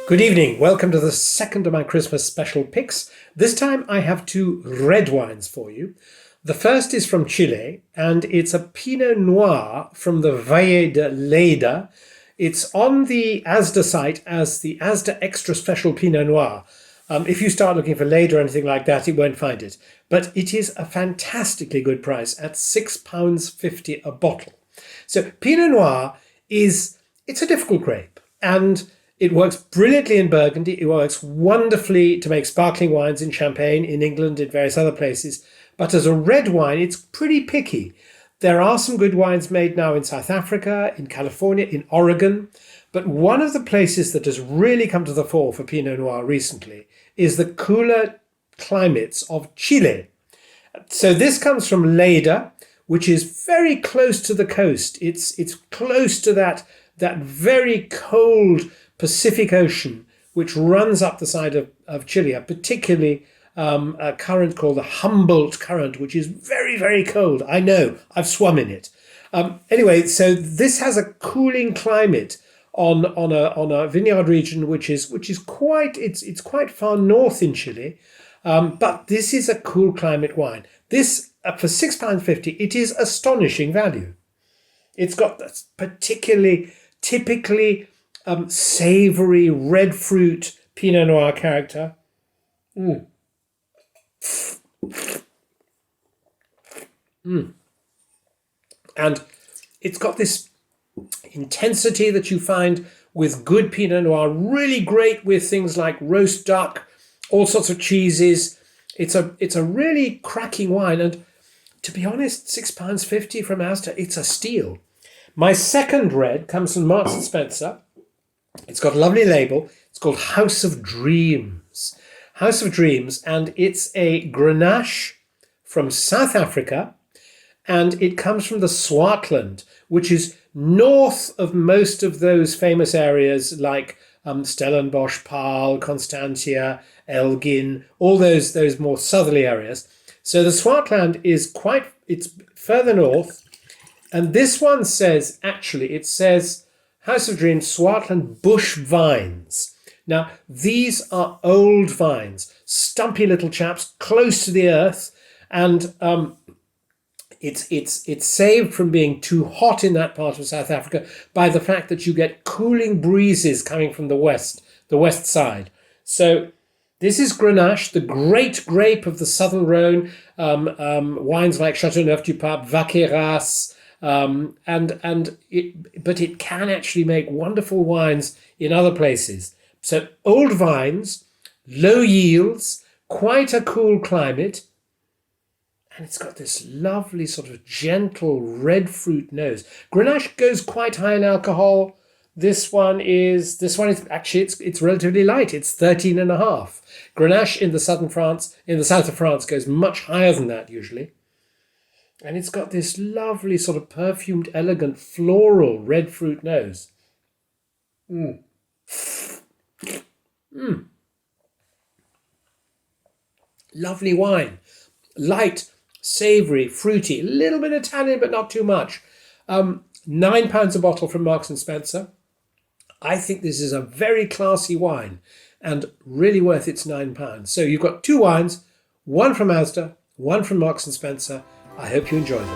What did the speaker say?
Good evening. Welcome to the second of my Christmas special picks. This time I have two red wines for you. The first is from Chile, and it's a Pinot Noir from the Valle de Leyda. It's on the Asda site as the Asda Extra Special Pinot Noir. If you start looking for Leyda or anything like that, you won't find it. But it is a fantastically good price at £6.50 a bottle. So Pinot Noir it's a difficult grape, and it works brilliantly in Burgundy. It works wonderfully to make sparkling wines in Champagne, in England, in various other places. But as a red wine, it's pretty picky. There are some good wines made now in South Africa, in California, in Oregon. But one of the places that has really come to the fore for Pinot Noir recently is the cooler climates of Chile. So this comes from Leyda, which is very close to the coast. It's close to that very cold Pacific Ocean, which runs up the side of Chile, particularly a current called the Humboldt Current, which is very, very cold. I know, I've swum in it. Anyway, so this has a cooling climate on a vineyard region which is quite far north in Chile, but this is a cool climate wine. This for £6.50, it is astonishing value. It's got this typically savoury red fruit Pinot Noir character. And it's got this intensity that you find with good Pinot Noir, really great with things like roast duck, all sorts of cheeses. It's a really cracking wine, and to be honest, £6.50 from Asda, it's a steal. My second red comes from Marks and Spencer. It's got a lovely label. It's called House of Dreams. House of Dreams, and it's a Grenache from South Africa, and it comes from the Swartland, which is north of most of those famous areas like Stellenbosch, Paarl, Constantia, Elgin, all those more southerly areas. So the Swartland it's further north, and this one says House of Dreams, Swartland Bush Vines. Now, these are old vines, stumpy little chaps, close to the earth, and it's saved from being too hot in that part of South Africa by the fact that you get cooling breezes coming from the west side. So this is Grenache, the great grape of the Southern Rhone, wines like Châteauneuf-du-Pape, Vaqueras, but it can actually make wonderful wines in other places. So old vines, low yields, quite a cool climate, and it's got this lovely sort of gentle red fruit nose. Grenache goes quite high in alcohol. This one is actually it's relatively light. It's 13.5. Grenache in the south of France goes much higher than that usually. And it's got this lovely sort of perfumed, elegant, floral red fruit nose. Lovely wine. Light, savoury, fruity, a little bit of tannin, but not too much. £9 a bottle from Marks and Spencer. I think this is a very classy wine and really worth its £9. So you've got two wines, one from Asda, one from Marks and Spencer. I hope you enjoy them.